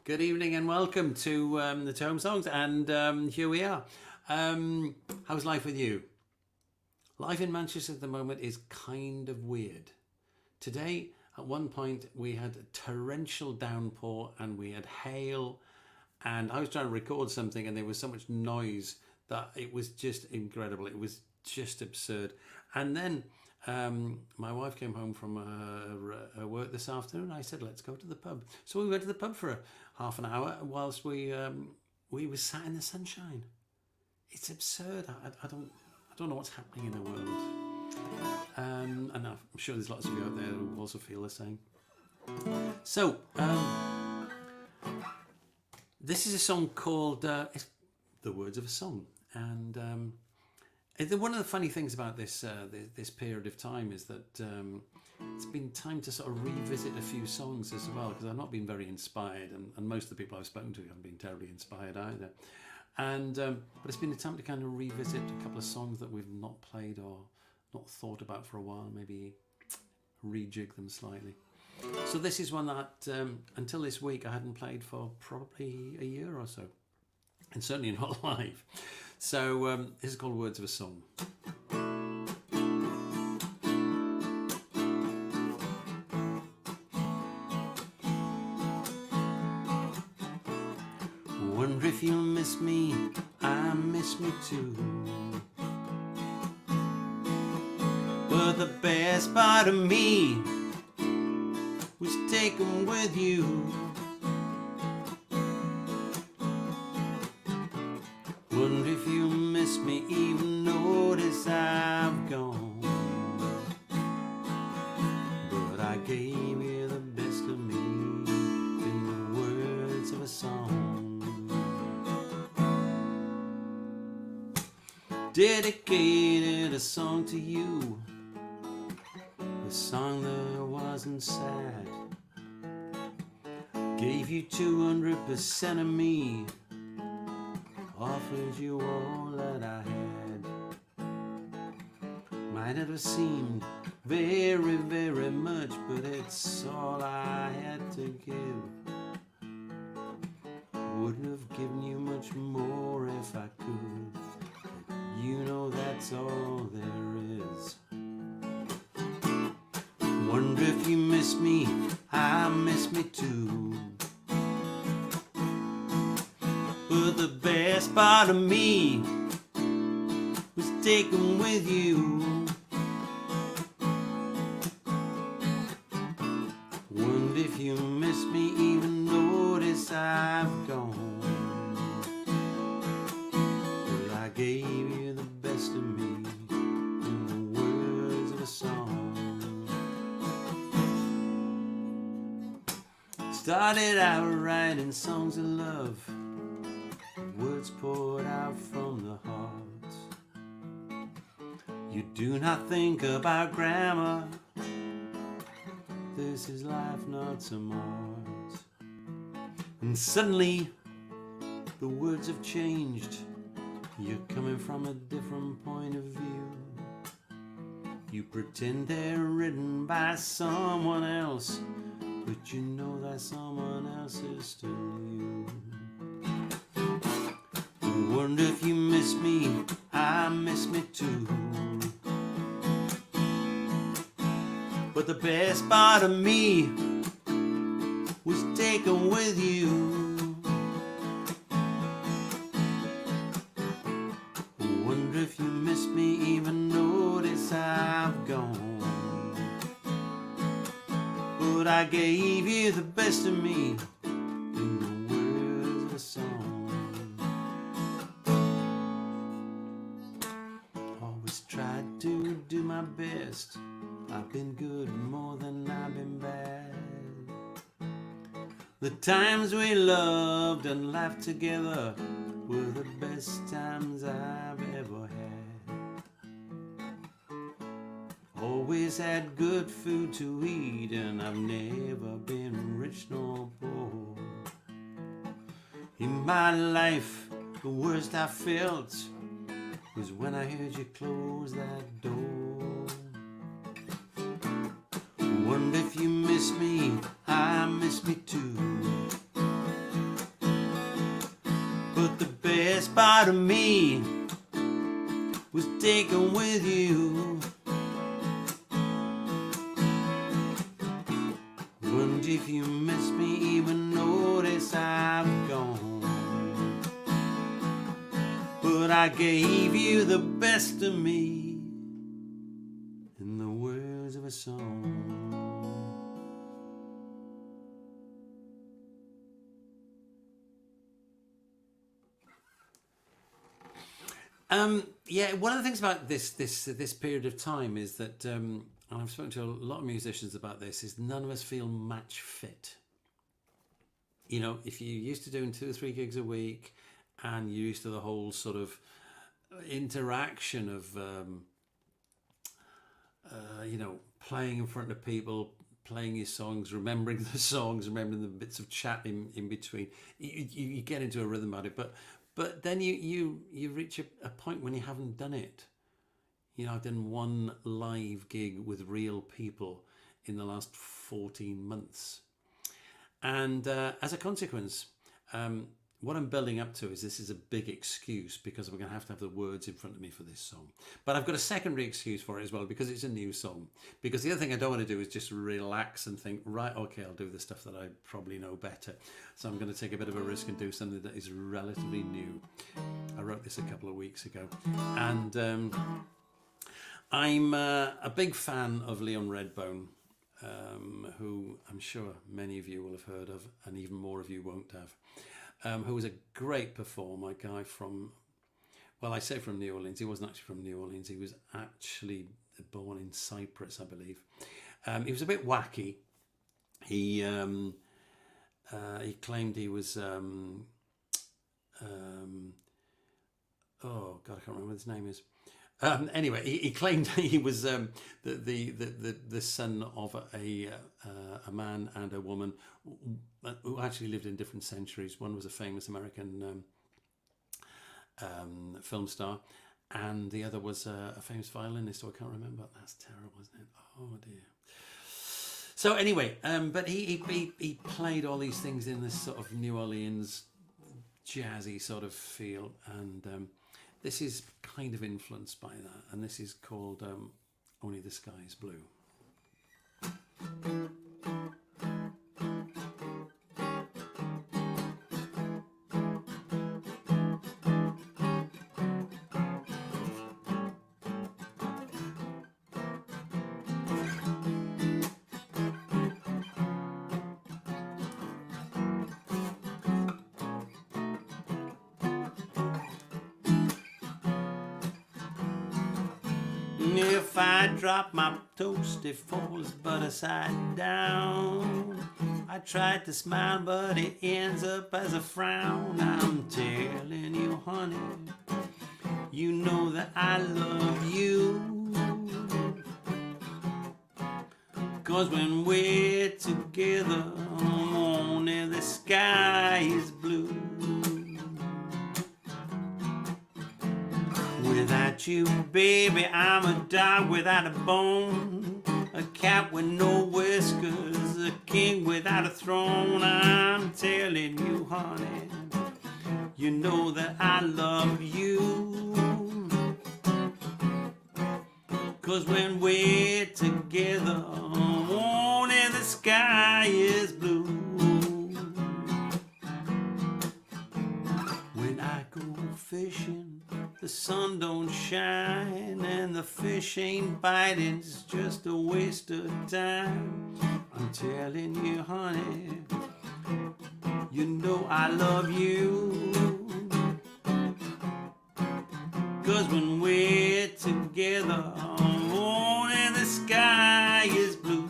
Good evening and welcome to the Home Songs, and here we are. How's life with you? Life in Manchester at the moment is kind of weird. Today, at one point, we had a torrential downpour and we had hail, and I was trying to record something and there was so much noise that it was just incredible. It was just absurd. And then my wife came home from her work this afternoon. I said, let's go to the pub. So we went to the pub for half an hour whilst we were sat in the sunshine. It's absurd. I don't know what's happening in the world. And I'm sure there's lots of you out there who also feel the same. So this is a song called "The Words of a Song," and one of the funny things about this period of time is that it's been time to sort of revisit a few songs as well, because I've not been very inspired, and most of the people I've spoken to haven't been terribly inspired either. And but it's been a time to kind of revisit a couple of songs that we've not played or not thought about for a while, maybe rejig them slightly. So this is one that until this week I hadn't played for probably a year or so, and certainly not live. So this is called Words of a Song. Wonder if you'll miss me, I miss me too. But the best part of me was taken with you. Wonder if you miss me, even notice I've gone. But I gave you the best of me in the words of a song. Dedicated a song to you, a song that wasn't sad. Gave you 200% of me, offered you all that I had. Might not have seemed very, very much, but it's all I had to give. Wouldn't have given you much more if I could. You know that's all there is. Wonder if you miss me, I miss me too. But the best part of me was taken with you. Wonder if you miss me, even notice I've gone. But I gave you the best of me in the words of a song. Started out writing songs of love, words poured out from the heart. You do not think about grammar. This is life, not some art. And suddenly the words have changed. You're coming from a different point of view. You pretend they're written by someone else, but you know that someone else is still you. Wonder if you miss me, I miss me too. But the best part of me was taken with you. Wonder if you miss me, even notice I've gone. But I gave you the best of me in the words of a song. Always tried to do my best. I've been good more than I've been bad. The times we loved and laughed together were the best times I've ever had. Always had good food to eat, and I've never been rich nor poor. In my life, the worst I felt was when I heard you close that door. Wonder if you miss me, I miss me too. But the best part of me was taken with you. Wonder if you miss me, even notice I've gone. But I gave you the best of me, in the words of a song. Yeah, one of the things about this period of time is that, and I've spoken to a lot of musicians about this, is none of us feel match fit. You know, if you're used to doing 2 or 3 gigs a week, and you're used to the whole sort of interaction of, you know, playing in front of people, playing your songs, remembering the songs, remembering the bits of chat in between, you get into a rhythm about it, but then you reach a point when you haven't done it. You know, I've done 1 live gig with real people in the last 14 months. And as a consequence, what I'm building up to is this is a big excuse, because we're going to have the words in front of me for this song. But I've got a secondary excuse for it as well, because it's a new song. Because the other thing I don't want to do is just relax and think, right, okay, I'll do the stuff that I probably know better. So I'm going to take a bit of a risk and do something that is relatively new. I wrote this a couple of weeks ago. And I'm a big fan of Leon Redbone, who I'm sure many of you will have heard of, and even more of you won't have. Who was a great performer, a guy from, well, I say from New Orleans. He wasn't actually from New Orleans. He was actually born in Cyprus, I believe. He was a bit wacky. He claimed he was, oh God, I can't remember what his name is. Anyway, he claimed he was the son of a man and a woman who actually lived in different centuries. One was a famous American film star, and the other was a famous violinist, who I can't remember. That's terrible, isn't it? Oh dear. So anyway, but he played all these things in this sort of New Orleans jazzy sort of feel, and this is kind of influenced by that, and this is called Only the Sky is Blue. If I drop my toast, it falls but upside down. I tried to smile, but it ends up as a frown. I'm telling you, honey, you know that I love you. 'Cause when we're together, only the sky is blue. Without you, baby, I'm a dog without a bone, a cat with no whiskers, a king without a throne. I'm telling you, honey, you know that I love you. 'Cause when we're together, only the sky is blue. When I go fishing, the sun don't shine and the fish ain't biting, it's just a waste of time. I'm telling you, honey, you know I love you. 'Cause when we're together, only the sky is blue.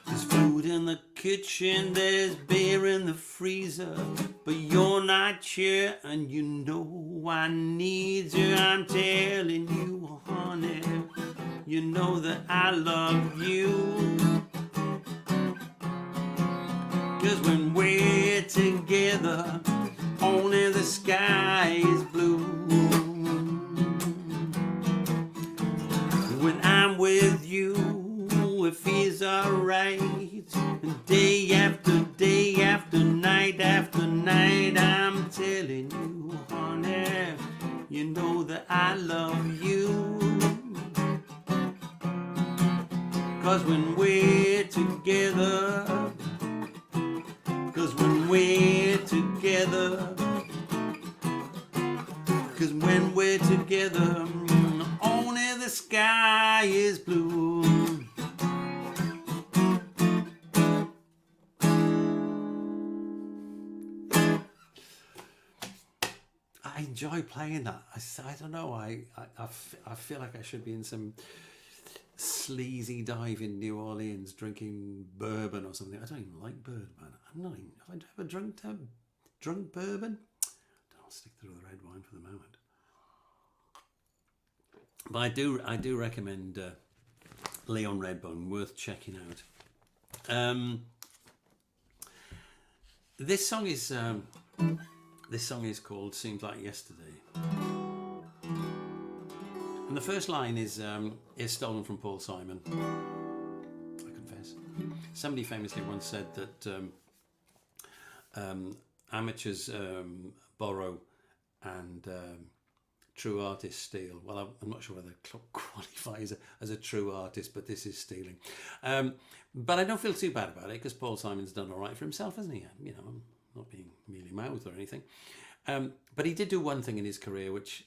There's food in the kitchen, there's beer in the freezer, but you're not here and you know I need you. I'm telling you, honey, you know that I love you. 'Cause when we're together, only the sky is blue. When I'm with you, it feels alright. Day after day after together. 'Cause when we're together, 'cause when we're together, only the sky is blue. I enjoy playing that. I don't know. I feel like I should be in some sleazy dive in New Orleans drinking bourbon or something. I don't even like bourbon. I'm not even. Have I ever drunk bourbon? I'll stick through the red wine for the moment. But I do recommend Leon Redbone, worth checking out. This song is called "Seems Like Yesterday," and the first line is stolen from Paul Simon. I confess. Somebody famously once said that amateurs borrow and true artists steal. Well, I'm not sure whether qualifies as a true artist, but this is stealing. But I don't feel too bad about it because Paul Simon's done all right for himself, hasn't he? You know, I'm not being mealy-mouthed or anything. But he did do one thing in his career which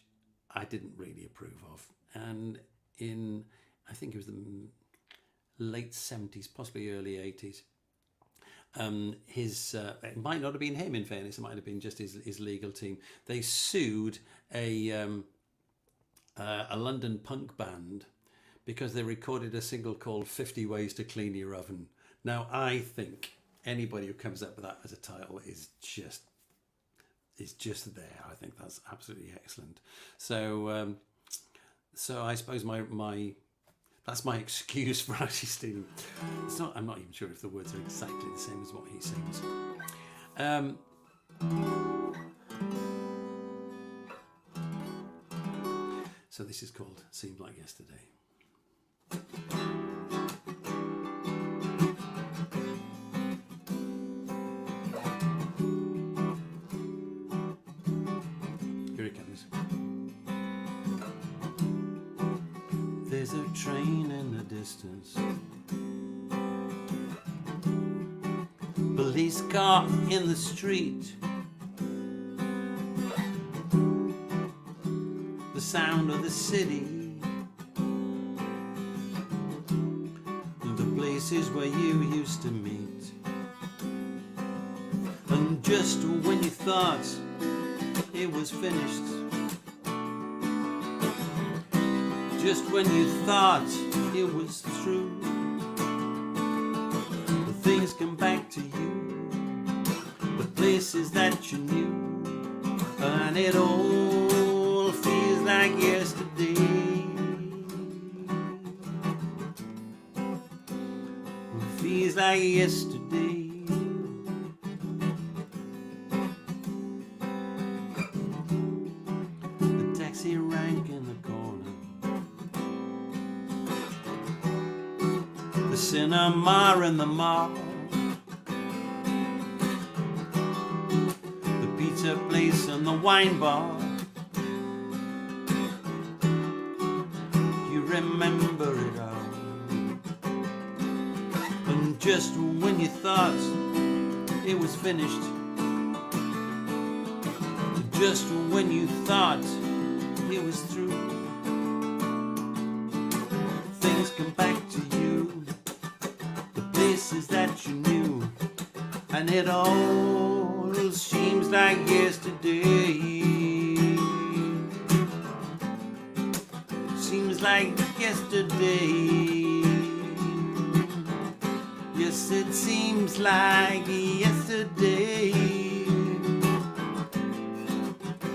I didn't really approve of. And I think it was the late 70s, possibly early 80s, it might not have been him, in fairness, it might have been just his legal team. They sued a London punk band because they recorded a single called 50 Ways to Clean Your Oven. Now, I think anybody who comes up with that as a title is just there. I think that's absolutely excellent. So I suppose that's my excuse for actually stealing. I'm not even sure if the words are exactly the same as what he sings. So this is called "Seemed Like Yesterday." Here it comes. There's a train in the distance, police car in the street, the sound of the city, the places where you used to meet. And just when you thought it was finished, just when you thought it was through, the things come back to you, the places that you knew, and it all feels like yesterday. It feels like yesterday. The taxi rank in the corner, the cinema in the mall, the pizza place and the wine bar. You remember it all. And just when you thought it was finished, just when you thought it was through, things come back to you, the places that you knew, and it all seems like yesterday. Seems like yesterday. Yes, it seems like yesterday.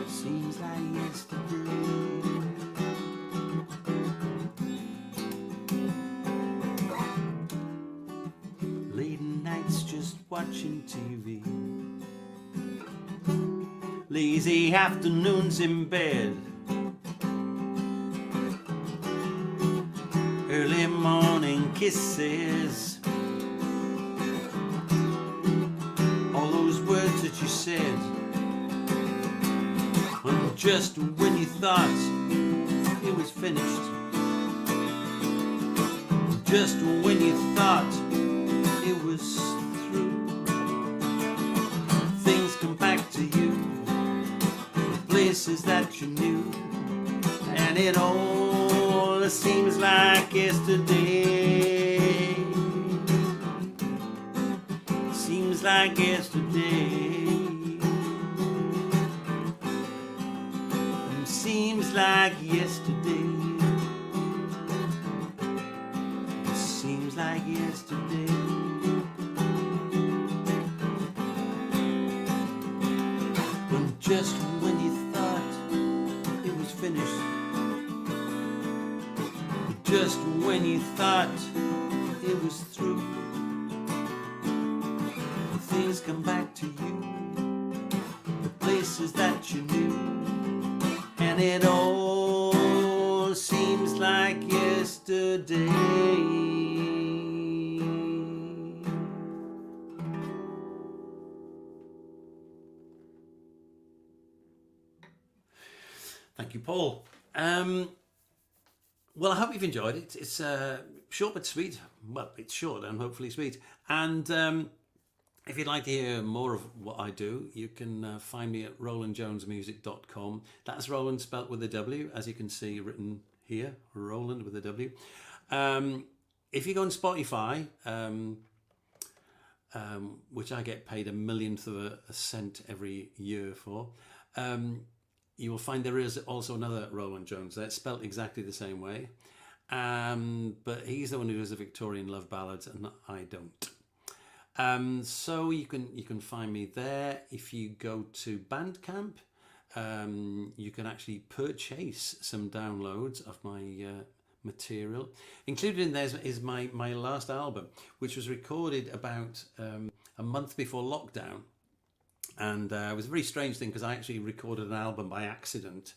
Seems like yesterday. Late nights just watching TV, lazy afternoons in bed, early morning kisses, all those words that you said, and just when you thought it was finished, just when you thought places that you knew, and it all seems like yesterday. Seems like yesterday. Seems like yesterday. Seems like yesterday. When just when you thought it was finished, just when you thought it was through, things come back to you, the places that you knew, and it all seems like yesterday. Thank you, Paul. Well, I hope you've enjoyed it. It's short but sweet. Well, it's short and hopefully sweet. And if you'd like to hear more of what I do, you can find me at RowlandJonesMusic.com. That's Rowland spelt with a W, as you can see written here, Rowland with a W. If you go on Spotify, which I get paid 1/1,000,000th of a cent every year for, you will find there is also another Rowland Jones. That's spelt exactly the same way. But he's the one who does the Victorian love ballads, and I don't. So you can find me there. If you go to Bandcamp, you can actually purchase some downloads of my material. Included in there is my last album, which was recorded about a month before lockdown. And it was a very strange thing because I actually recorded an album by accident.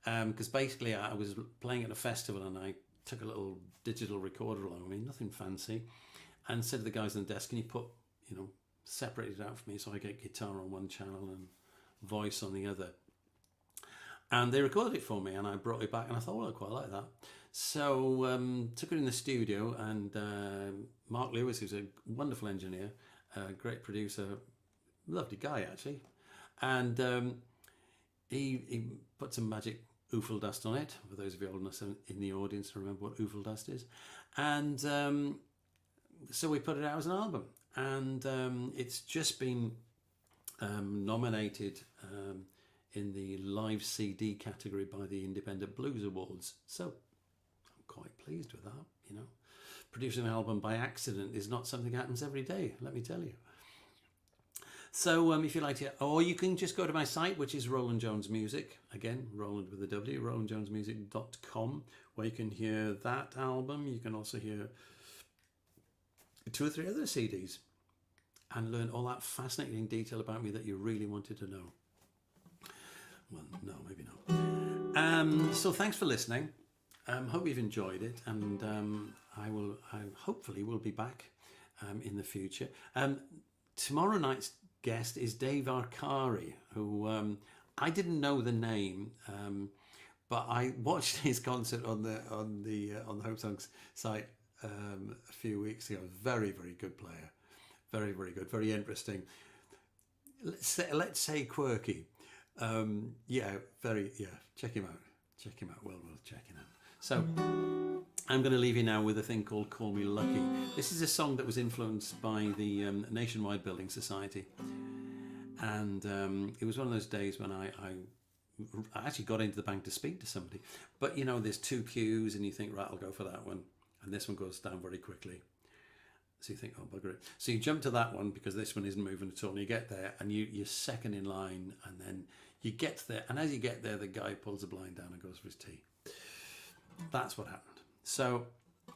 Because basically I was playing at a festival and I took a little digital recorder along with me, nothing fancy, and said to the guys on the desk, can you put, separate it out for me so I get guitar on one channel and voice on the other. And they recorded it for me and I brought it back and I thought, well, I quite like that. So took it in the studio, and Mark Lewis, who's a wonderful engineer, a great producer, lovely guy actually, and he put some magic oofle dust on it, for those of you old enough in the audience to remember what oofle dust is. And so we put it out as an album, and it's just been nominated in the live CD category by the Independent Blues Awards, so I'm quite pleased with that. Producing an album by accident is not something that happens every day, let me tell you. So if you like to, or you can just go to my site, which is Rowland Jones Music, again, Rowland with a W, RowlandJonesMusic.com, where you can hear that album. You can also hear 2 or 3 other CDs and learn all that fascinating detail about me that you really wanted to know. Well, no, maybe not. So thanks for listening. Hope you've enjoyed it, and I hopefully will be back in the future. Tomorrow night's guest is Dave Arcari, who I didn't know the name, but I watched his concert on the HomeSongs site a few weeks ago. Very, very good player, very, very good, very interesting. Let's say quirky. Check him out. Well worth checking out. So I'm going to leave you now with a thing called Call Me Lucky. This is a song that was influenced by the Nationwide Building Society, and it was one of those days when I actually got into the bank to speak to somebody, but there's 2 queues and you think, right, I'll go for that one, and this one goes down very quickly, so you think, oh bugger it, so you jump to that one because this one isn't moving at all, and you get there and you're second in line, and then you get there, and as you get there the guy pulls the blind down and goes for his tea. That's what happened. So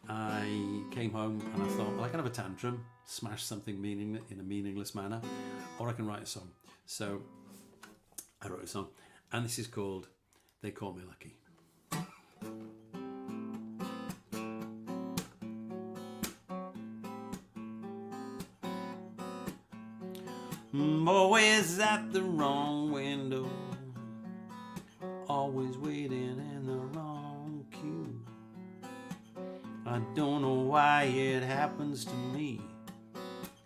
I came home and I thought, well, I can have a tantrum, smash something in a meaningless manner, or I can write a song. So I wrote a song, and this is called They Call Me Lucky. Always at the wrong window, always waiting in the wrong queue. I don't know why it happens to me,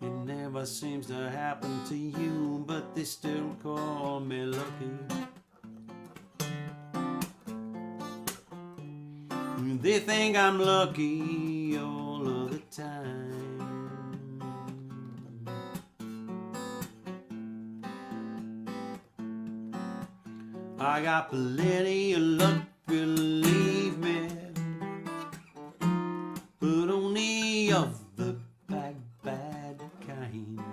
it never seems to happen to you, but they still call me lucky. They think I'm lucky all of the time. I got plenty of luck, believe me, but only of the bad, bad kind.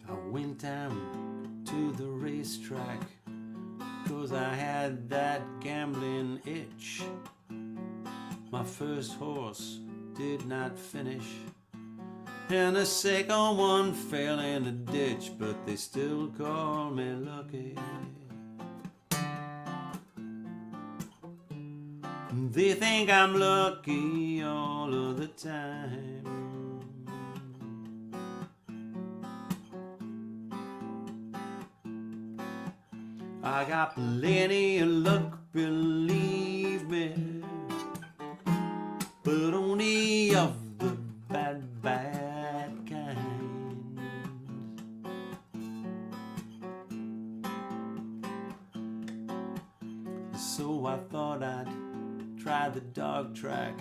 I went down to the racetrack 'cause I had that gambling itch. My first horse did not finish, and the second one fell in a ditch, but they still call me lucky. They think I'm lucky all of the time. I got plenty of luck, believe me, but only of the bad, bad kind. So I thought I'd try the dog track,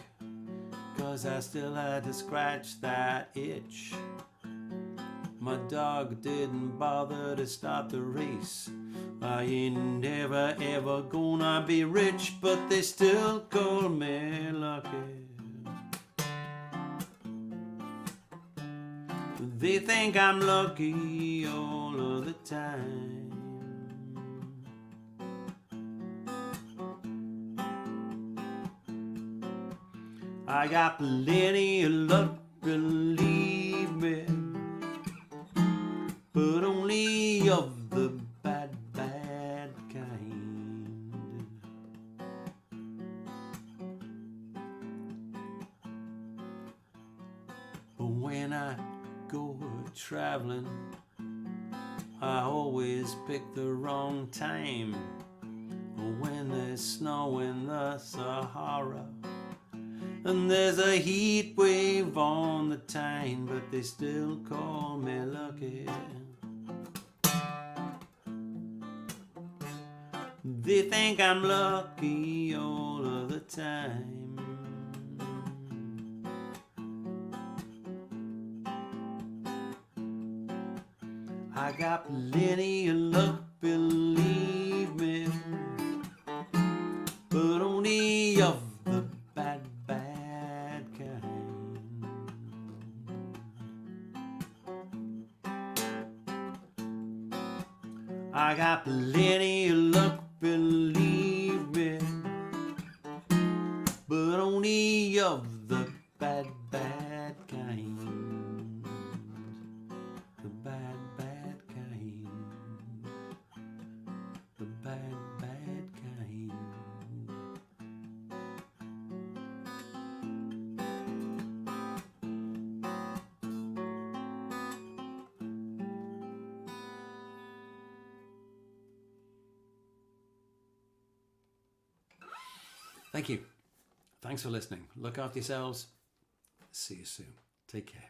'cause I still had to scratch that itch. My dog didn't bother to start the race. I ain't never ever gonna be rich, but they still call me lucky. They think I'm lucky all of the time. I got plenty of luck, believe me, but only of the bad, bad kind. But when I go traveling, I always pick the wrong time. When there's snow in the Sahara, and there's a heat wave on the Tyne, but they still call me lucky. They think I'm lucky all of the time. I got plenty of luck, believe me, but only of the bad, bad kind. I got plenty of luck, believe me, but only of the bad, bad kind. The bad, bad kind. The bad, bad kind. Thank you. Thanks for listening. Look after yourselves. See you soon. Take care.